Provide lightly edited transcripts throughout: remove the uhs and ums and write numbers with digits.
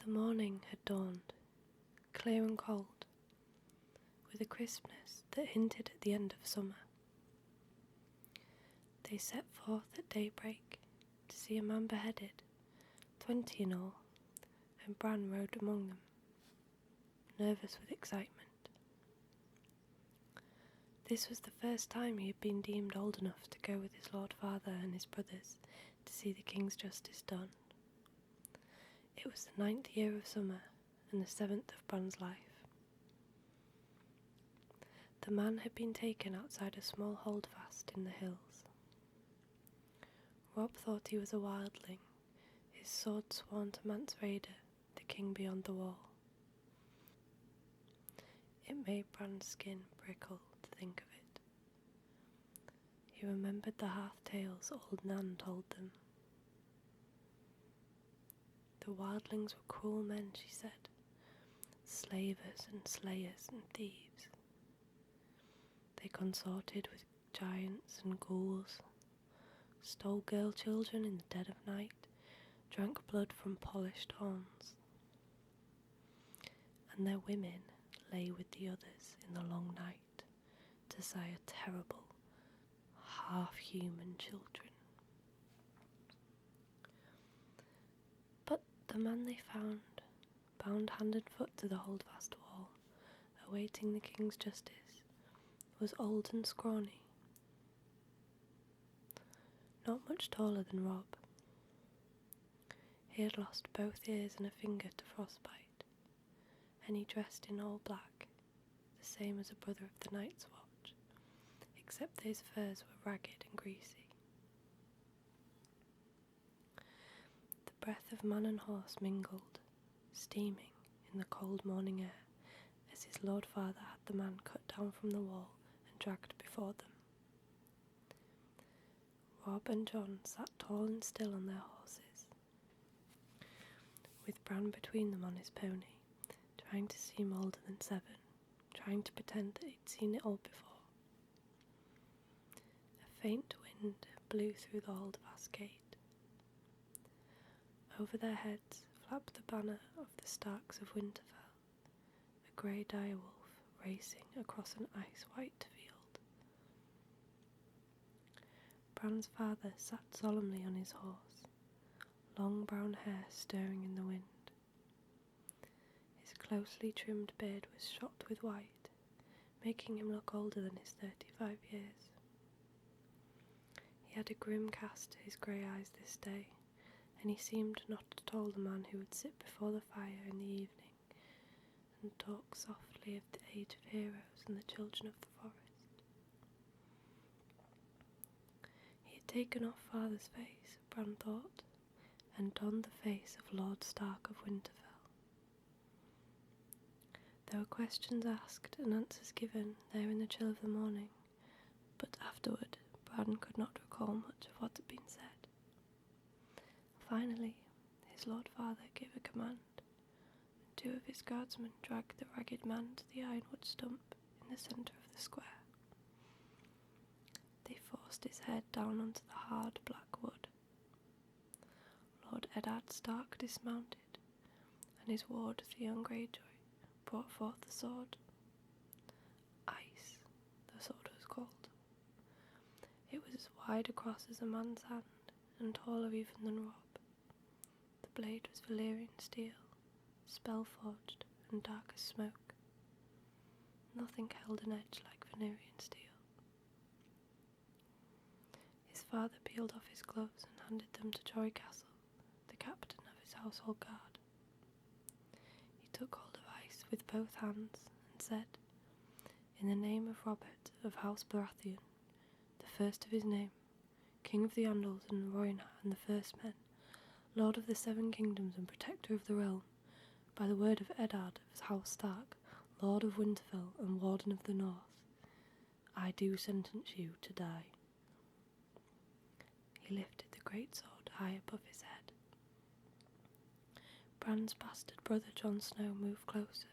The morning had dawned, clear and cold, with a crispness that hinted at the end of summer. They set forth at daybreak to see a man beheaded, 20 in all, and Bran rode among them, nervous with excitement. This was the first time he had been deemed old enough to go with his Lord Father and his brothers to see the king's justice done. It was the 9th year of summer and the 7th of Bran's life. The man had been taken outside a small holdfast in the hills. Rob thought he was a wildling, his sword sworn to Mance Rayder, the king beyond the wall. It made Bran's skin prickle to think of it. He remembered the half-tales old Nan told them. The wildlings were cruel men, she said, slavers and slayers and thieves. They consorted with giants and ghouls, stole girl children in the dead of night, drank blood from polished horns. And their women lay with the others in the long night to sire terrible, half-human children. But the man they found, bound hand and foot to the holdfast wall, awaiting the king's justice, was old and scrawny, not much taller than Rob. He had lost both ears and a finger to frostbite, and he dressed in all black, the same as a brother of the Night's Watch, except that his furs were ragged and greasy. The breath of man and horse mingled, steaming in the cold morning air, as his Lord Father had the man cut down from the wall and dragged before them. Rob and John sat tall and still on their horses, with Bran between them on his pony, trying to seem older than 7, trying to pretend that he'd seen it all before. A faint wind blew through the holdfast gate. Over their heads flapped the banner of the Starks of Winterfell, a grey direwolf racing across an ice-white field. Bran's father sat solemnly on his horse, long brown hair stirring in the wind. His closely trimmed beard was shot with white, making him look older than his 35 years. He had a grim cast to his grey eyes this day, and he seemed not at all the man who would sit before the fire in the evening and talk softly of the age of heroes and the children of the forest. He had taken off father's face, Bran thought, and donned the face of Lord Stark of Winterfell. There were questions asked and answers given there in the chill of the morning, but afterward Bran could not recall much of what had been said. Finally, his Lord Father gave a command, and 2 of his guardsmen dragged the ragged man to the ironwood stump in the centre of the square. They forced his head down onto the hard black wood. Lord Eddard Stark dismounted, and his ward Theon Greyjoy brought forth the sword. Ice, the sword was called. It was as wide across as a man's hand, and taller even than Rob. The blade was Valyrian steel, spell-forged and dark as smoke. Nothing held an edge like Valyrian steel. His father peeled off his gloves and handed them to Jory Castle, the captain of his household guard. He took hold of ice with both hands and said, "In the name of Robert of House Baratheon, the first of his name, King of the Andals and Rhoynar and the First Men, Lord of the 7 Kingdoms and Protector of the Realm, by the word of Eddard of House Stark, Lord of Winterfell and Warden of the North, I do sentence you to die." He lifted the great sword high above his head. Bran's bastard brother Jon Snow moved closer.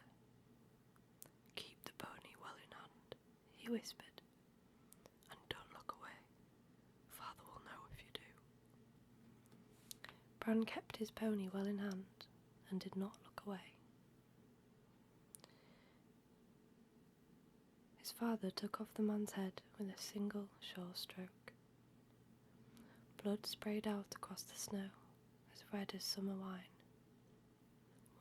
"Keep the pony well in hand," he whispered, "and don't look away. Father will know if you do." Bran kept his pony well in hand, and did not look away. His father took off the man's head with a single sure stroke. Blood sprayed out across the snow, as red as summer wine.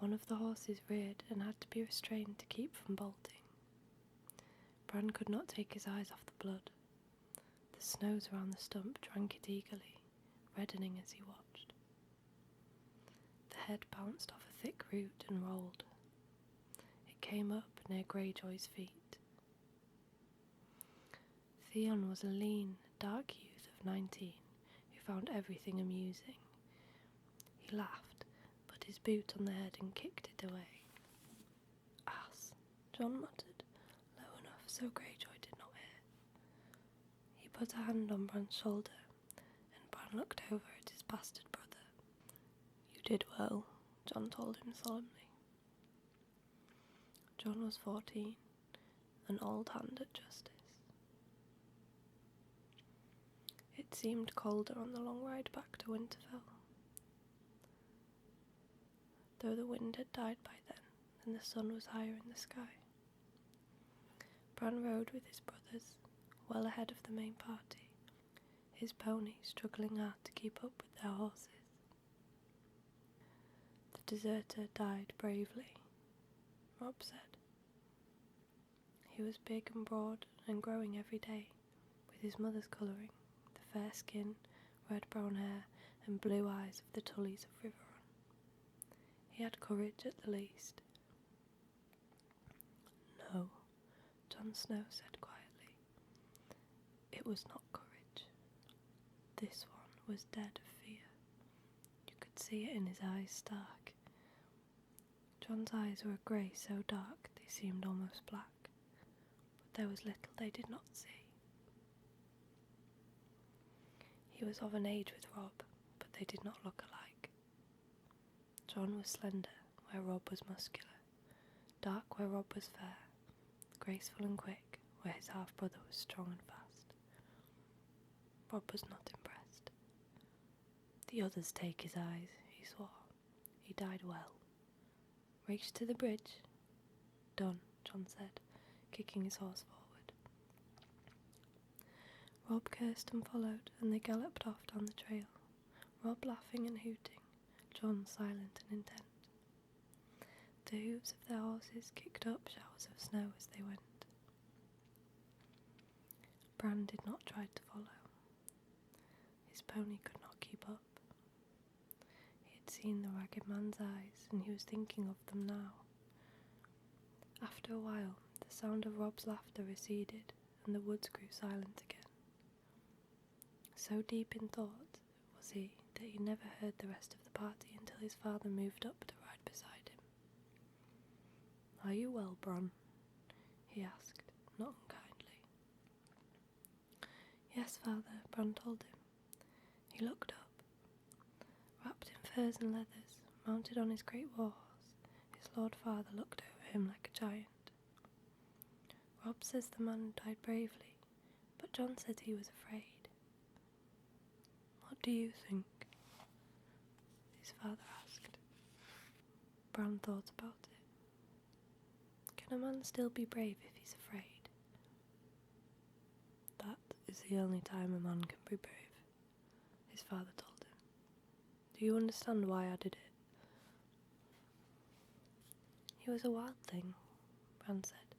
One of the horses reared and had to be restrained to keep from bolting. Bran could not take his eyes off the blood. The snows around the stump drank it eagerly, reddening as he watched. The head bounced off a thick root and rolled. It came up near Greyjoy's feet. Theon was a lean, dark youth of 19 who found everything amusing. He laughed, put his boot on the head and kicked it away. "Ass," Jon muttered, low enough so Greyjoy did not hear. He put a hand on Bran's shoulder, and Bran looked over at his bastard brother. "You did well," Jon told him solemnly. Jon was 14, an old hand at justice. It seemed colder on the long ride back to Winterfell. Though the wind had died by then, and the sun was higher in the sky. Bran rode with his brothers, well ahead of the main party, his pony struggling hard to keep up with their horses. The deserter died bravely, Robb said. He was big and broad and growing every day, with his mother's colouring, the fair skin, red-brown hair and blue eyes of the Tullys of Riverrun. He had courage at the least. "No," Jon Snow said quietly. "It was not courage. This one was dead of fear. You could see it in his eyes stark. Jon's eyes were a grey so dark they seemed almost black, but there was little they did not see. He was of an age with Robb, but they did not look alike. Jon was slender, where Robb was muscular, dark where Robb was fair, graceful and quick, where his half-brother was strong and fast. Robb was not impressed. "The others take his eyes," he swore. "He died well. Race to the bridge." "Done," Jon said, kicking his horse forward. Robb cursed and followed, and they galloped off down the trail, Robb laughing and hooting, Jon silent and intent. The hooves of their horses kicked up showers of snow as they went. Bran did not try to follow. His pony could not keep up. He had seen the ragged man's eyes, and he was thinking of them now. After a while, the sound of Robb's laughter receded, and the woods grew silent again. So deep in thought was he that he never heard the rest of the party until his father moved up to ride beside him. "Are you well, Bran?" he asked, not unkindly. "Yes, father," Bran told him. He looked up. Wrapped in furs and leathers, mounted on his great war horse, his lord father looked over him like a giant. "Robb says the man died bravely, but Jon said he was afraid. What do you think?" his father asked. Bran thought about it. Can a man still be brave if he's afraid? "That is the only time a man can be brave," his father told him. "Do you understand why I did it?" "He was a wild thing," Bran said.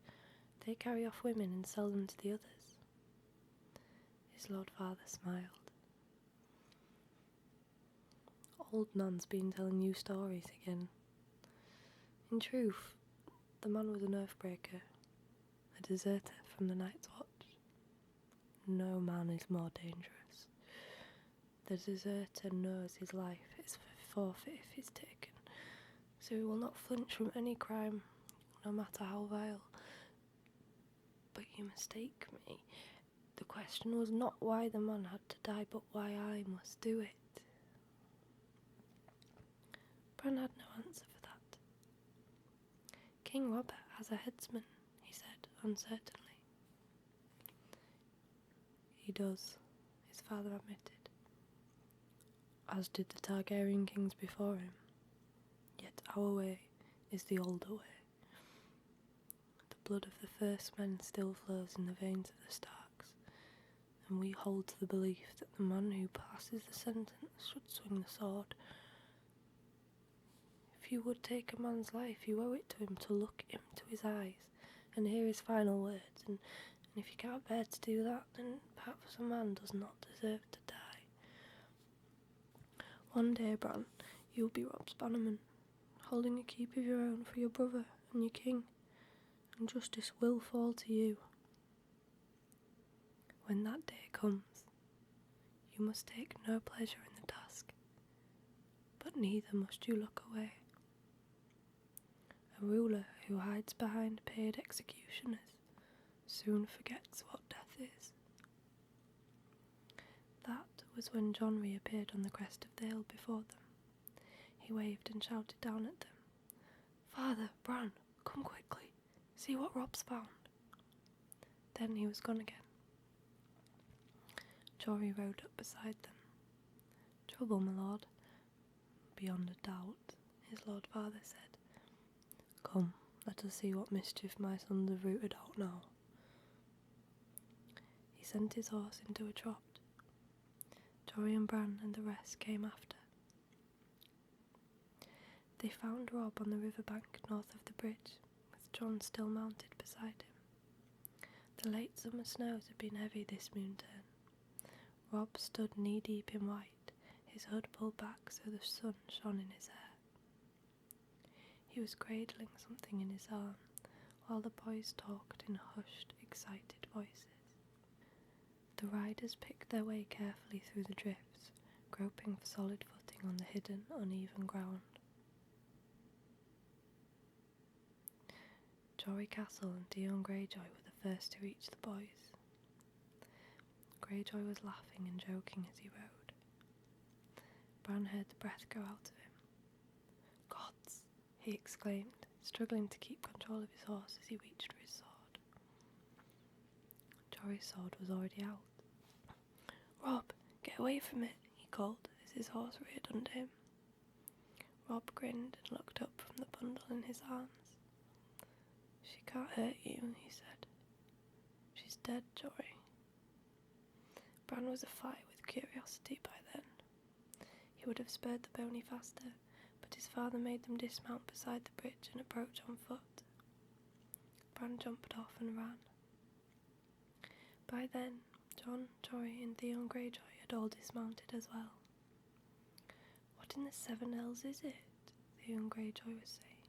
"They carry off women and sell them to the others." His lord father smiled. "Old Nan's been telling you stories again. In truth, the man was an earthbreaker, a deserter from the Night's Watch. No man is more dangerous. The deserter knows his life is forfeit if he's taken, so he will not flinch from any crime, no matter how vile. But you mistake me. The question was not why the man had to die, but why I must do it." Bran had no answer for that. "King Robert has a headsman," he said uncertainly. "He does," his father admitted. "As did the Targaryen kings before him. Yet our way is the older way. The blood of the first men still flows in the veins of the Starks, and we hold to the belief that the man who passes the sentence should swing the sword. If you would take a man's life, you owe it to him to look him to his eyes and hear his final words, and if you can't bear to do that, then perhaps a man does not deserve to die. One day, Bran, you'll be Rob's bannerman, holding a keep of your own for your brother and your king, and justice will fall to you. When that day comes, you must take no pleasure in the task, but neither must you look away. A ruler who hides behind paid executioners soon forgets what death is. That was when John reappeared on the crest of the hill before them. He waved and shouted down at them, "Father, Bran, come quickly, see what Rob's found." Then he was gone again. Jory rode up beside them. "Trouble, my lord?" "Beyond a doubt," his lord father said. "Come, let us see what mischief my sons have rooted out now." He sent his horse into a trot. Jory and Bran and the rest came after. They found Rob on the riverbank north of the bridge, with John still mounted beside him. The late summer snows had been heavy this moon turn. Rob stood knee-deep in white, his hood pulled back so the sun shone in his hair. He was cradling something in his arm, while the boys talked in hushed, excited voices. The riders picked their way carefully through the drifts, groping for solid footing on the hidden, uneven ground. Jory Castle and Dion Greyjoy were the first to reach the boys. Greyjoy was laughing and joking as he rode. Bran heard the breath go out of him. "Gods!" he exclaimed, struggling to keep control of his horse as he reached for his sword. Jory's sword was already out. "Rob, get away from it," he called as his horse reared under him. Rob grinned and looked up from the bundle in his arms. "She can't hurt you," he said. "She's dead, Jory." Bran was afire with curiosity by then. He would have spurred the pony faster, but his father made them dismount beside the bridge and approach on foot. Bran jumped off and ran. By then, John, Jory and Theon Greyjoy had all dismounted as well. "What in the seven hells is it?" Theon Greyjoy was saying.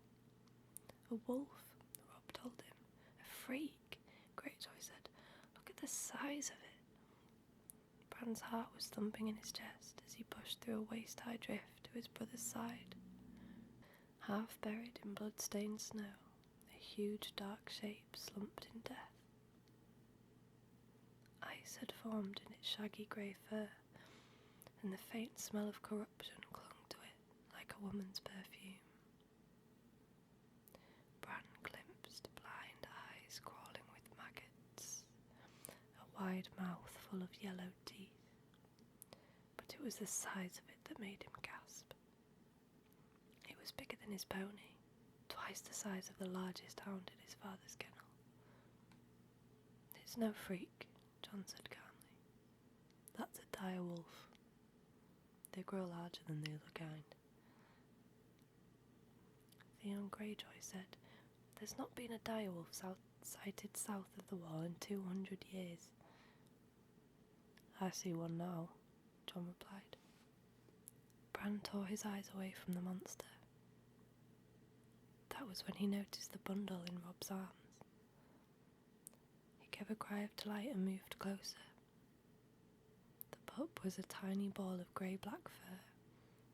"A wolf," Rob told him. "A freak," Greyjoy said. "Look at the size of it." Bran's heart was thumping in his chest as he pushed through a waist-high drift to his brother's side. Half buried in blood-stained snow, a huge dark shape slumped in death. Ice had formed in its shaggy grey fur, and the faint smell of corruption clung to it like a woman's perfume. Bran glimpsed blind eyes crawling with maggots, a wide mouth full of yellowed teeth, but it was the size of it that made him gasp. It was bigger than his pony, twice the size of the largest hound in his father's kennel. "It's no freak," John said calmly. "That's a direwolf. They grow larger than the other kind." Theon Greyjoy said, "There's not been a direwolf sighted south of the wall in 200 years. "I see one now," John replied. Bran tore his eyes away from the monster. That was when he noticed the bundle in Rob's arms. He gave a cry of delight and moved closer. The pup was a tiny ball of grey-black fur,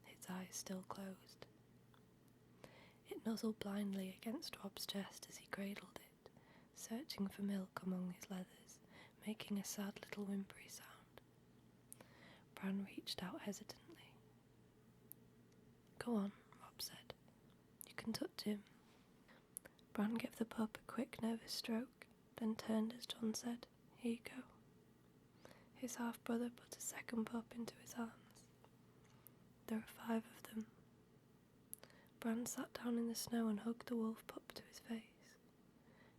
its eyes still closed. It nuzzled blindly against Rob's chest as he cradled it, searching for milk among his leathers, making a sad little whimpery sound. Bran reached out hesitantly. "Go on," Rob said. "You can touch him." Bran gave the pup a quick, nervous stroke, then turned as John said, "Here you go." His half-brother put a second pup into his arms. There were 5 of them. Bran sat down in the snow and hugged the wolf pup to his face.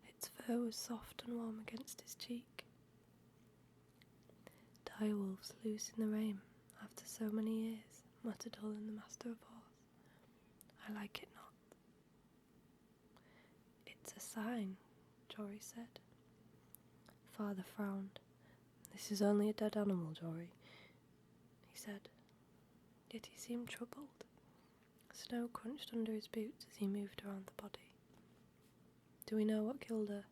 Its fur was soft and warm against his cheek. Direwolves loose in the rain after so many years, muttered Hullen, the master of horse. I like it not. It's a sign, Jory said. Father frowned. This is only a dead animal, Jory, he said. Yet he seemed troubled. Snow crunched under his boots as he moved around the body. Do we know what killed her?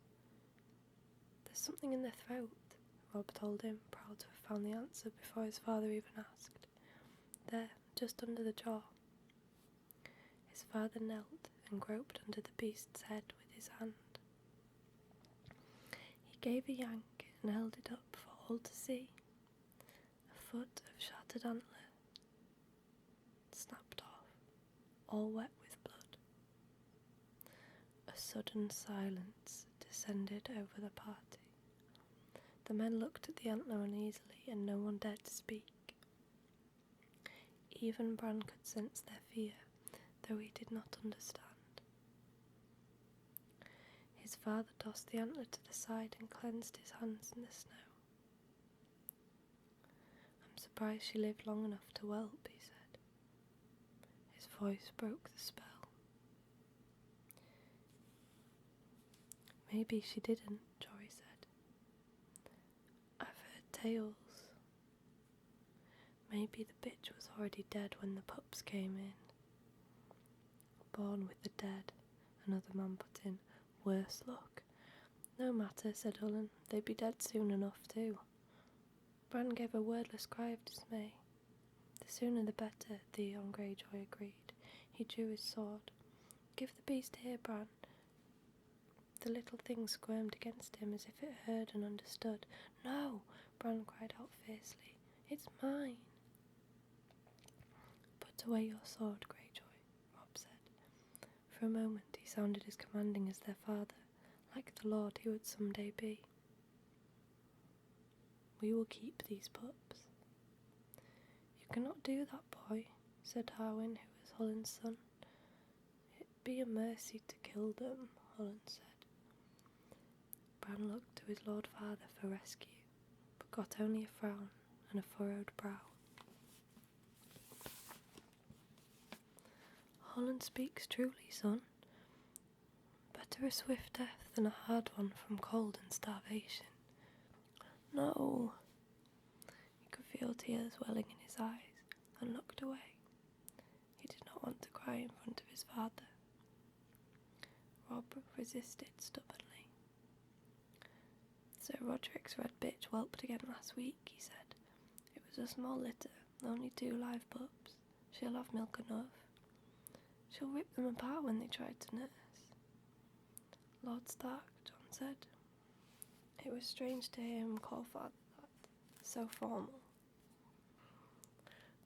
There's something in their throat, Rob told him, proud to have found the answer before his father even asked. There, just under the jaw. His father knelt and groped under the beast's head with his hand. He gave a yank and held it up for all to see. A foot of shattered antler snapped off, all wet with blood. A sudden silence descended over the party. The men looked at the antler uneasily, and no one dared to speak. Even Bran could sense their fear, though he did not understand. His father tossed the antler to the side and cleansed his hands in the snow. I'm surprised she lived long enough to whelp, he said. His voice broke the spell. Maybe she didn't, Jory said. I've heard tales. Maybe the bitch was already dead when the pups came in. Born with the dead, another man put in. Worse luck. No matter, said Hullen. They'd be dead soon enough too. Bran gave a wordless cry of dismay. The sooner the better, Theon Greyjoy agreed. He drew his sword. Give the beast here, Bran. The little thing squirmed against him as if it heard and understood. No, Bran cried out fiercely. It's mine. Put away your sword, Greyjoy, Rob said. For a moment he sounded as commanding as their father, like the lord he would someday be. We will keep these pups. You cannot do that, boy, said Harwin, who was Hullen's son. It'd be a mercy to kill them, Hullen said. Bran looked to his lord father for rescue, but got only a frown and a furrowed brow. Hullen speaks truly, son. Better a swift death than a hard one from cold and starvation. No. He could feel tears welling in his eyes and looked away. He did not want to cry in front of his father. Rob resisted stubbornly. Sir Roderick's red bitch whelped again last week, he said. It was a small litter, only 2 live pups. She'll have milk enough. She'll rip them apart when they try to nurse. Lord Stark, John said. It was strange to hear him call father that, so formal.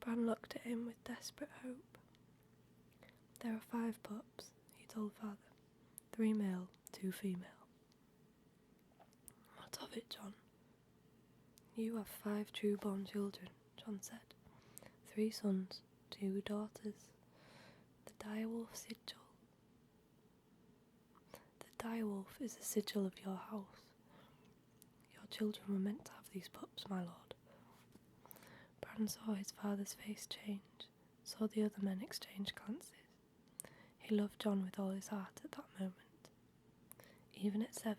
Bran looked at him with desperate hope. There are 5 pups, he told father. 3 male, 2 female. What of it, John? You have 5 true-born children, John said. 3 sons, 2 daughters. The Direwolf sigil. The Direwolf is the sigil of your house. Your children were meant to have these pups, my lord. Bran saw his father's face change, saw the other men exchange glances. He loved John with all his heart at that moment. Even at 7,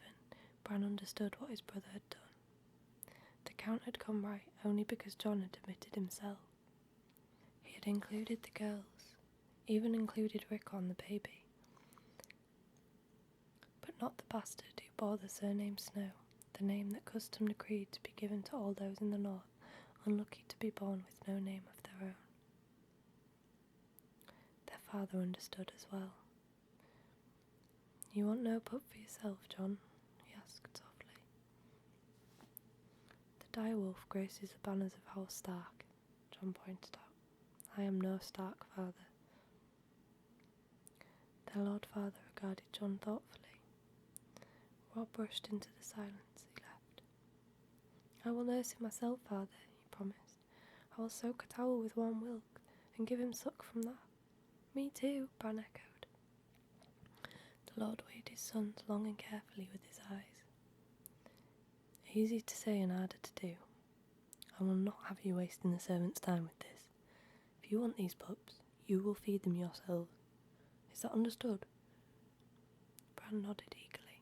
Bran understood what his brother had done. The Count had come right only because John had admitted himself. He had included the girls, even included Rickon the baby, but not the bastard who bore the surname Snow, the name that custom decreed to be given to all those in the north unlucky to be born with no name of their own. Their father understood as well. You want no pup for yourself, John? He asked softly. The Direwolf graces the banners of House Stark, John pointed out. I am no Stark father. Their Lord Father regarded John thoughtfully. Rob rushed into the silence. He left. I will nurse him myself, father, he promised. I will soak a towel with warm milk and give him suck from that. Me too, Bran echoed. The Lord weighed his sons long and carefully with his eyes. Easy to say and harder to do. I will not have you wasting the servants' time with this. If you want these pups, you will feed them yourselves. Is that understood? Bran nodded eagerly.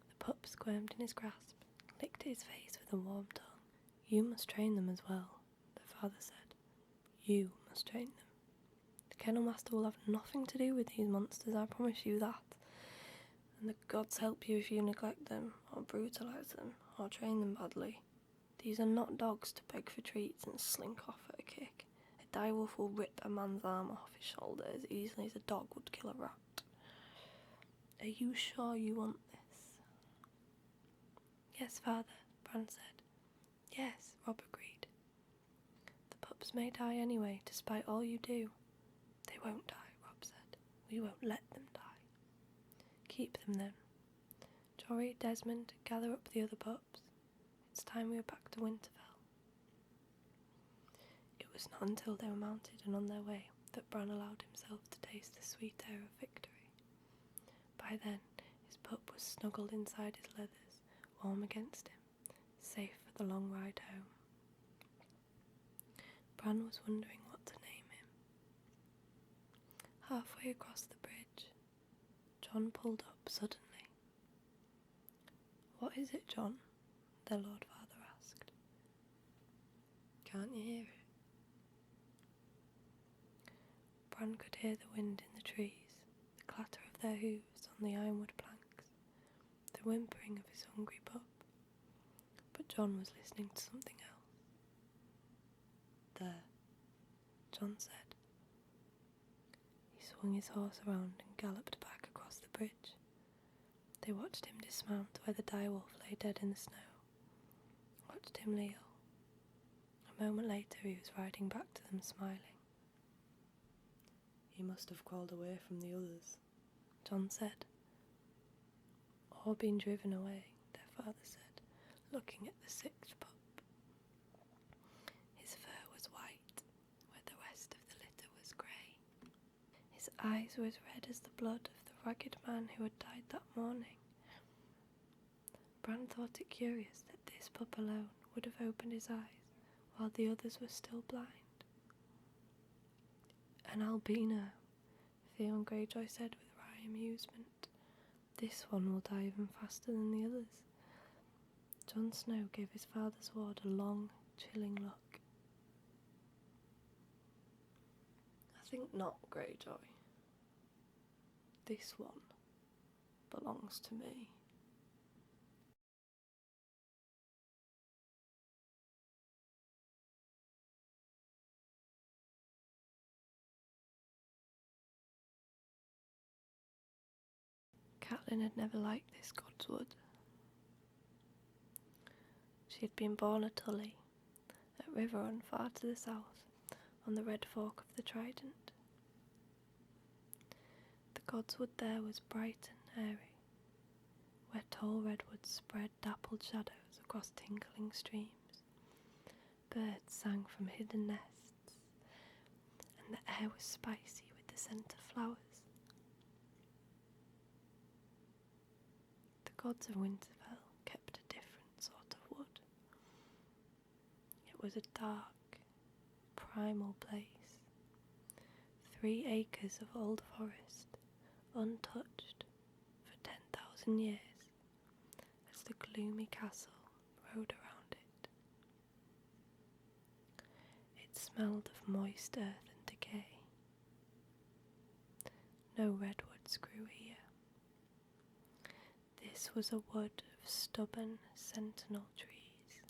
The pup squirmed in his grasp, licked his face with a warm tongue. You must train them as well, the father said. You must train them. The kennel master will have nothing to do with these monsters, I promise you that. And the gods help you if you neglect them, or brutalise them, or train them badly. These are not dogs to beg for treats and slink off at a kick. A direwolf will rip a man's arm off his shoulder as easily as a dog would kill a rat. Are you sure you want this? Yes, father, Bran said. Yes, Rob agreed. The pups may die anyway, despite all you do. They won't die, Rob said. We won't let them die. Keep them then. Jory, Desmond, gather up the other pups. It's time we were back to Winterfell. It was not until they were mounted and on their way that Bran allowed himself to taste the sweet air of victory. By then, his pup was snuggled inside his leathers, warm against him, safe for the long ride home. Bran was wondering what to name him. Halfway across the bridge, John pulled up suddenly. What is it, John? Their Lord Father asked. Can't you hear it? Bran could hear the wind in the trees, the clatter of their hooves on the ironwood planks, the whimpering of his hungry pup. But John was listening to something else. There, John said. He swung his horse around and galloped back across the bridge. They watched him dismount where the direwolf lay dead in the snow. Watched him kneel. A moment later he was riding back to them smiling. He must have crawled away from the others, John said. Or been driven away, their father said, looking at the sixth pup. His fur was white, where the rest of the litter was grey. His eyes were as red as the blood of the ragged man who had died that morning. Bran thought it curious that this pup alone would have opened his eyes while the others were still blind. An albino, Theon Greyjoy said with wry amusement. This one will die even faster than the others. Jon Snow gave his father's ward a long, chilling look. I think not, Greyjoy. This one belongs to me. Catelyn had never liked this Godswood. She had been born at Tully, at Riverrun far to the south, on the red fork of the Trident. The Godswood there was bright and airy, where tall redwoods spread dappled shadows across tinkling streams. Birds sang from hidden nests, and the air was spicy with the scent of flowers. The gods of Winterfell kept a different sort of wood. It was a dark, primal place. 3 acres of old forest, untouched for 10,000 years, as the gloomy castle rode around it. It smelled of moist earth and decay. No redwoods grew here. This was a wood of stubborn sentinel trees,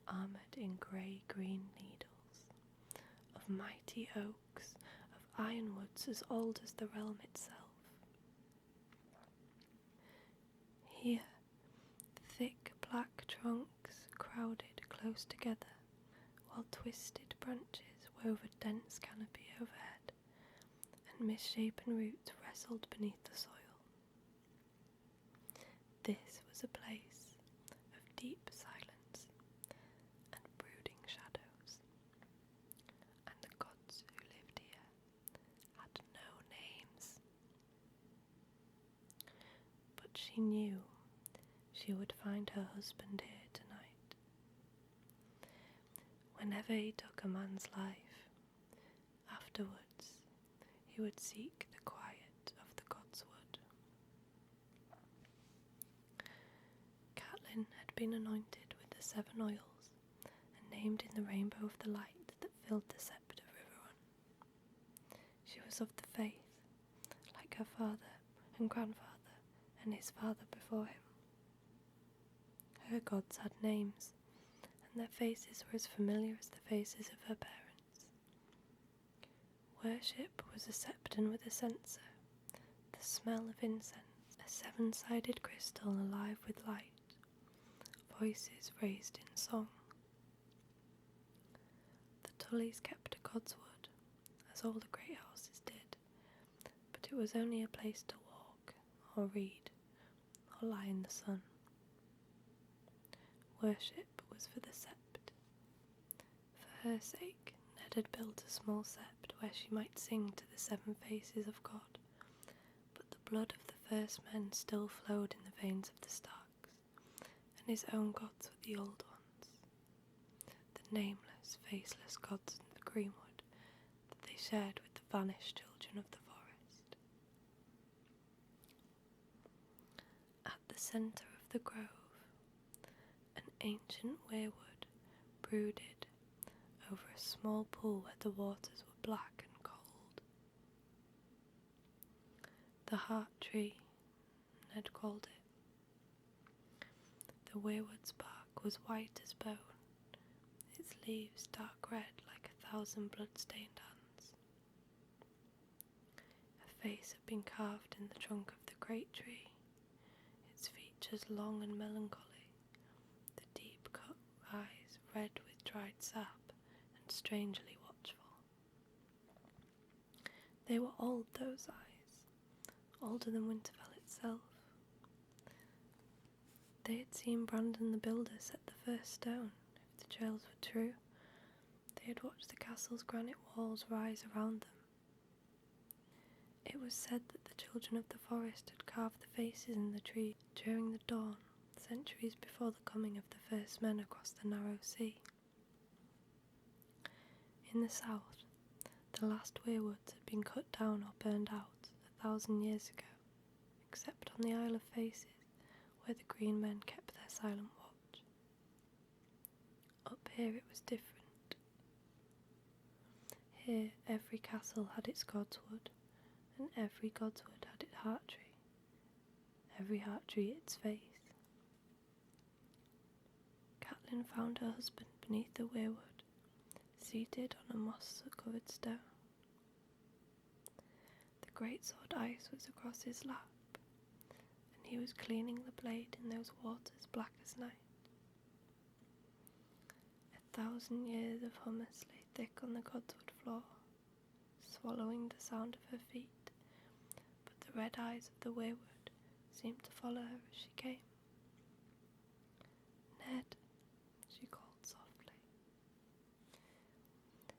armoured in grey-green needles, of mighty oaks, of ironwoods as old as the realm itself. Here, thick black trunks crowded close together, while twisted branches wove a dense canopy overhead, and misshapen roots wrestled beneath the soil. This was a place of deep silence and brooding shadows, and the gods who lived here had she knew she would find her husband here tonight. Whenever he took a man's life, afterwards he would seek the quiet of the God's wood. Catelyn had been anointed with the 7 oils and named in the rainbow of the light that filled the scepter river run. She was of the faith, like her father and grandfather and his father before him. Her gods had names, and their faces were as familiar as the faces of her parents. Worship was a septon with a censer, the smell of incense, a 7-sided crystal alive with light, voices raised in song. The Tullys kept a god's wood, as all the great houses did, but it was only a place to walk, or read, or lie in the sun. Worship was for the sept. For her sake, Ned had built a small sept where she might sing to the 7 faces of God, but the blood of the first men still flowed in the veins of the Starks, and his own gods were the old ones, the nameless, faceless gods in the greenwood that they shared with the vanished children of the forest. At the centre of the grove, an ancient weirwood brooded over a small pool where the waters were black and cold. The heart tree, Ned called it. The weirwood's bark was white as bone, its leaves dark red like 1,000 blood-stained hands. A face had been carved in the trunk of the great tree, its features long and melancholy, the deep-cut eyes red with dried sap and strangely watchful. They were old, those eyes, older than Winterfell itself. They had seen Brandon the Builder set the first stone, if the trails were true. They had watched the castle's granite walls rise around them. It was said that the children of the forest had carved the faces in the trees during the dawn, centuries before the coming of the first men across the narrow sea. In the south, the last weirwoods had been cut down or burned out 1,000 years ago, except on the Isle of Faces, where the green men kept their silent watch. Up here it was different. Here every castle had its god's wood, and every god's wood had its heart tree, every heart tree its faith. Catelyn found her husband beneath the weirwood, seated on a moss-covered stone. The greatsword ice was across his lap, and he was cleaning the blade in those waters black as night. 1,000 years of hummus lay thick on the godswood floor, swallowing the sound of her feet, but the red eyes of the weirwood seemed to follow her as she came. Ned, she called softly.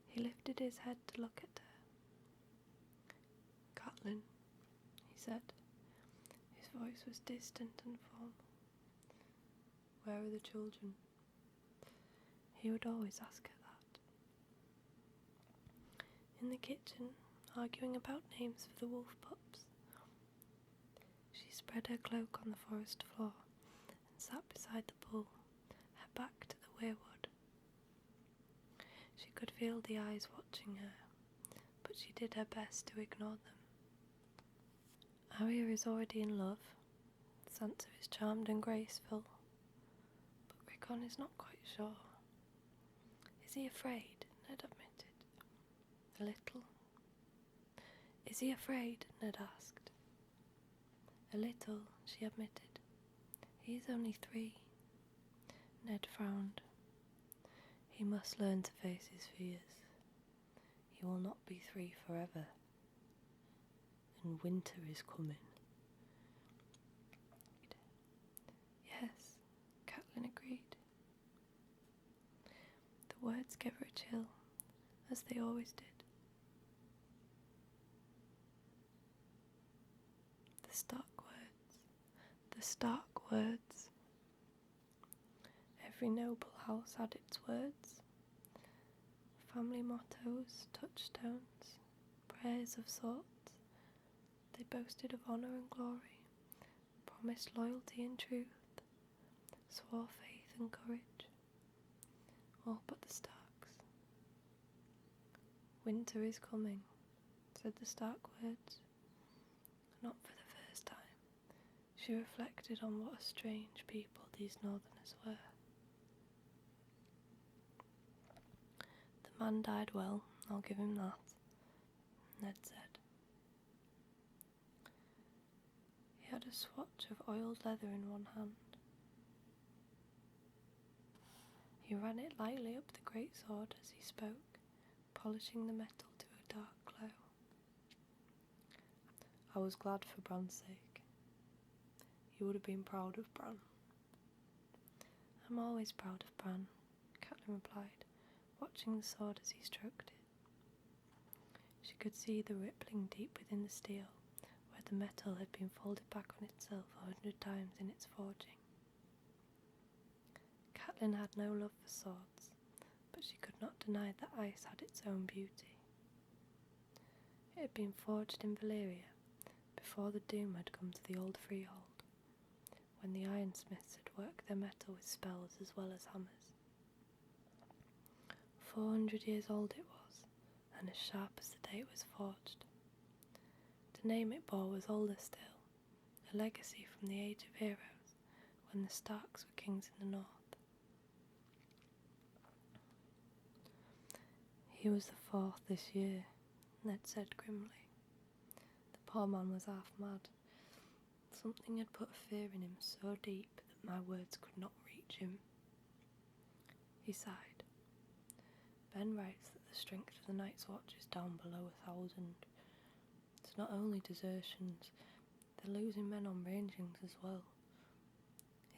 He lifted his head to look at her. Catelyn, he said. His voice was distant and formal. Where are the children? He would always ask her that. In the kitchen, arguing about names for the wolf pups. She spread her cloak on the forest floor and sat beside the pool, her back to the weirwood. She could feel the eyes watching her, but she did her best to ignore them. Arya is already in love. Sansa is charmed and graceful, but Rickon is not quite sure. Is he afraid? Ned admitted. A little. Is he afraid? Ned asked. A little, she admitted. He is only 3. Ned frowned. He must learn to face his fears. He will not be 3 forever. And winter is coming. Yes, Catelyn agreed. The words gave her a chill, as they always did. The stark words, the Stark words. Every noble house had its words. Family mottos, touchstones, prayers of sorts. They boasted of honour and glory, promised loyalty and truth, swore faith and courage, all but the Starks. Winter is coming, said the Stark words. Not for the first time, she reflected on what a strange people these Northerners were. The man died well, I'll give him that, Ned said. He had a swatch of oiled leather in one hand. He ran it lightly up the great sword as he spoke, polishing the metal to a dark glow. I was glad for Bran's sake. He would have been proud of Bran. I'm always proud of Bran, Catelyn replied, watching the sword as he stroked it. She could see the rippling deep within the steel, where the metal had been folded back on itself 100 times in its forging. Catelyn had no love for swords, but she could not deny that ice had its own beauty. It had been forged in Valyria before the doom had come to the old freehold, when the ironsmiths had worked their metal with spells as well as hammers. 400 years old it was, and as sharp as the day it was forged. The name it bore was older still, a legacy from the Age of Heroes, when the Starks were kings in the north. He was the fourth this year, Ned said grimly. The poor man was half mad. Something had put fear in him so deep that my words could not reach him. He sighed. Ben writes that the strength of the Night's Watch is down below 1,000. It's not only desertions, they're losing men on rangings as well.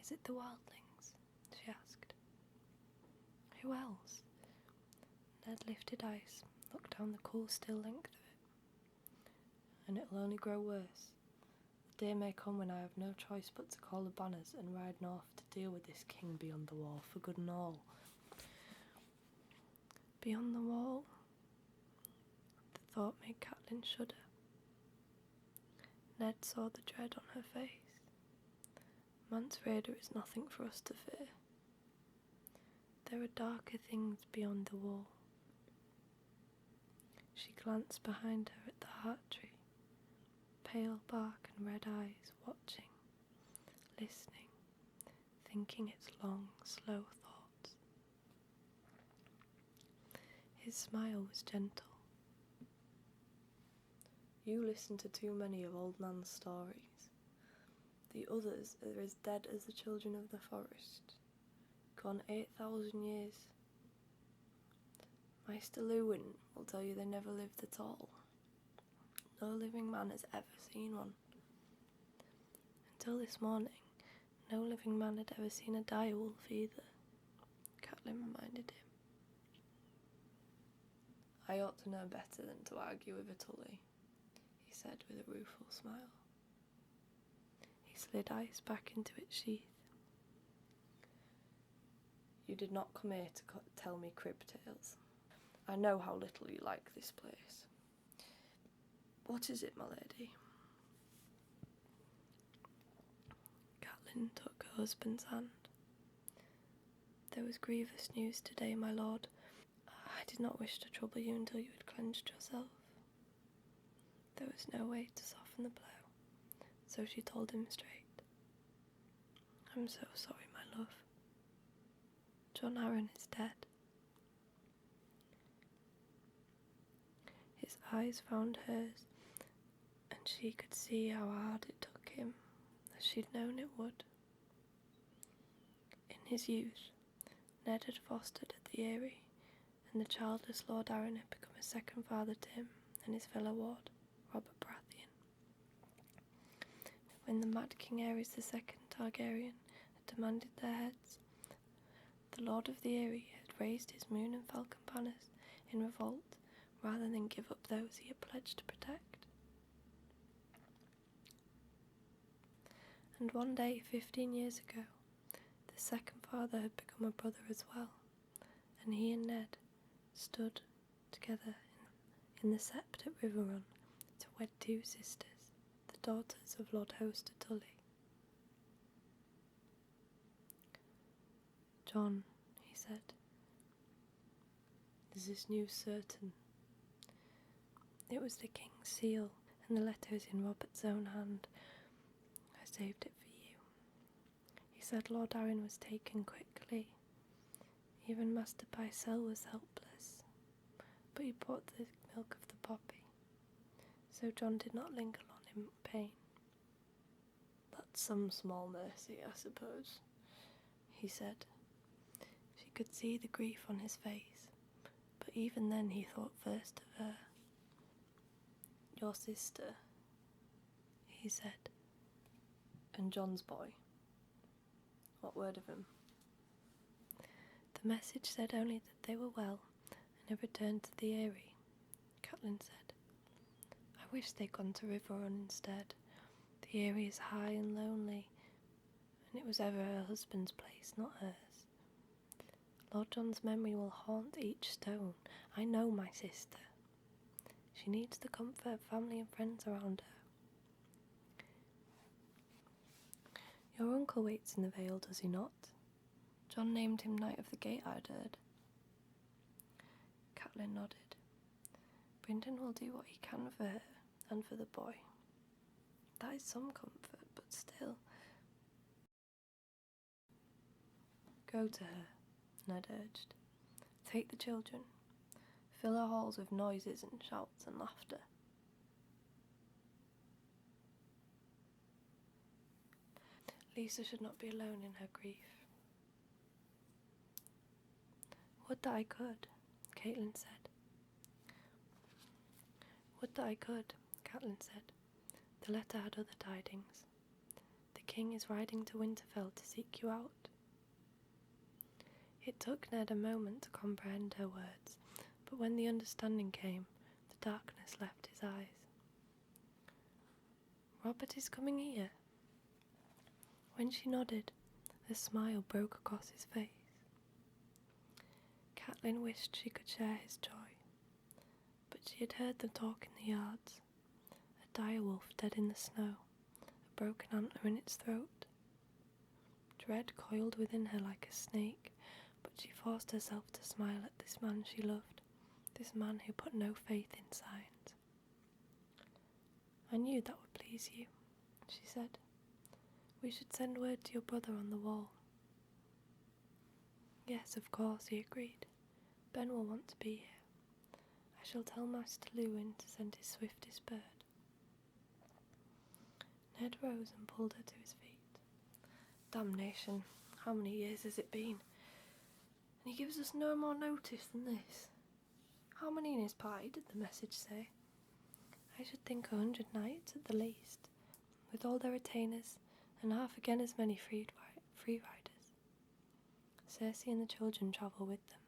Is it the wildlings? She asked. Who else? Ned lifted ice, looked down the cool still length of it. And it'll only grow worse. The day may come when I have no choice but to call the banners and ride north to deal with this king beyond the wall for good and all. Beyond the wall? The thought made Catelyn shudder. Ned saw the dread on her face. Mance Rayder is nothing for us to fear. There are darker things beyond the wall. She glanced behind her at the heart tree, pale bark and red eyes, watching, listening, thinking its long, slow thoughts. His smile was gentle. You listen to too many of Old Nan's stories. The others are as dead as the children of the forest, gone 8,000 years. Maester Lewin will tell you they never lived at all. No living man has ever seen one. Until this morning, no living man had ever seen a direwolf either, Catelyn reminded him. I ought to know better than to argue with a Tully, he said with a rueful smile. He slid ice back into its sheath. You did not come here to tell me crib tales. I know how little you like this place. What is it, my lady? Catelyn took her husband's hand. There was grievous news today, my lord. I did not wish to trouble you until you had cleansed yourself. There was no way to soften the blow, so she told him straight. I'm so sorry, my love. John Arryn is dead. His eyes found hers, and she could see how hard it took him, as she'd known it would. In his youth, Ned had fostered at the Eyrie, and the childless Lord Arryn had become a second father to him and his fellow ward, Robert Baratheon. When the mad King Aerys II Targaryen had demanded their heads, the Lord of the Eyrie had raised his moon and falcon banners in revolt rather than give up those he had pledged to protect. And one day, 15 years ago, the second father had become a brother as well, and he and Ned stood together in the Sept at River Run to wed two sisters, the daughters of Lord Hoster Tully. "John," he said, "is this news certain?" It was the king's seal, and the letter is in Robert's own hand. I saved it for you. He said Lord Arryn was taken quickly. Even Master Pycelle was helpless, but he brought the milk of the poppy, so John did not linger long in pain. "That's some small mercy, I suppose," he said. She could see the grief on his face, but even then he thought first of her. "Your sister," he said. "And John's boy. What word of him?" "The message said only that they were well and had returned to the Eyrie," Catelyn said. "I wish they'd gone to River Run instead. The Eyrie is high and lonely, and it was ever her husband's place, not hers. Lord John's memory will haunt each stone. I know my sister. She needs the comfort of family and friends around her. Your uncle waits in the Vale, does he not? John named him Knight of the Gate, I'd heard." Catelyn nodded. "Brynden will do what he can for her and for the boy. That is some comfort, but still." "Go to her," Ned urged. "Take the children. Fill her halls with noises and shouts and laughter. Lisa should not be alone in her grief." "Would that I could," Catelyn said. "Would that I could," Catelyn said. "The letter had other tidings. The king is riding to Winterfell to seek you out." It took Ned a moment to comprehend her words, but when the understanding came, the darkness left his eyes. "Robert is coming here." When she nodded, a smile broke across his face. Catelyn wished she could share his joy, but she had heard them talk in the yards. A direwolf dead in the snow, a broken antler in its throat. Dread coiled within her like a snake, but she forced herself to smile at this man she loved, this man who put no faith in signs. "I knew that would please you," she said. "We should send word to your brother on the wall." "Yes, of course," he agreed. "Ben will want to be here. I shall tell Master Luwin to send his swiftest bird." Ned rose and pulled her to his feet. "Damnation, how many years has it been? And he gives us no more notice than this. How many in his party did the message say?" "I should think 100 knights at the least, with all their retainers, and half again as many free riders. Cersei and the children travel with them."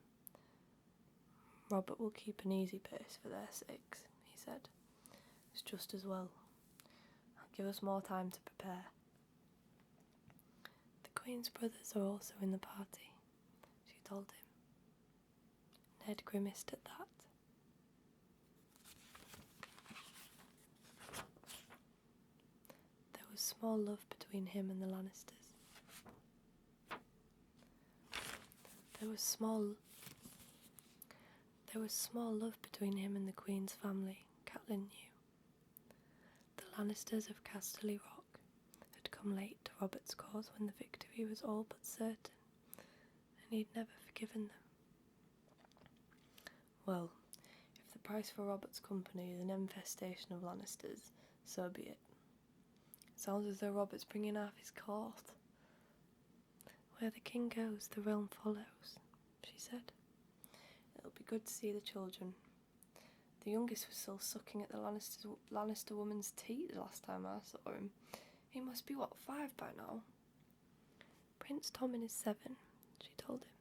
"Robert will keep an easy pace for their sakes," he said. "It's just as well. I'll give us more time to prepare." "The Queen's brothers are also in the party," she told him. Ned grimaced at that. There was small love between him and the Lannisters. There was small love between him and the Queen's family, Catelyn knew. The Lannisters of Casterly Rock had come late to Robert's cause when the victory was all but certain, and he'd never forgiven them. Well, if the price for Robert's company is an infestation of Lannisters, so be it. Sounds as though Robert's bringing half his court. "Where the king goes, the realm follows," she said. "It'll be good to see the children. The youngest was still sucking at the Lannister woman's teat the last time I saw him. He must be, 5 by now?" "Prince Tommen is 7, she told him.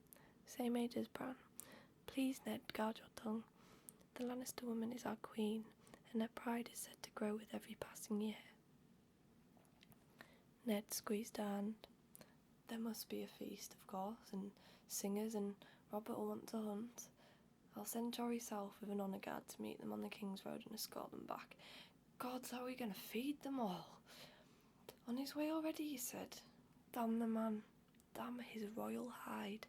"Same age as Bran. Please, Ned, guard your tongue. The Lannister woman is our queen, and her pride is said to grow with every passing year." Ned squeezed her hand. There must be a feast, of course, and singers, and Robert will want to hunt. I'll send Jory South with an honour guard to meet them on the King's Road and escort them back. Gods, how are we going to feed them all? On his way already, he said. Damn the man. Damn his royal hide.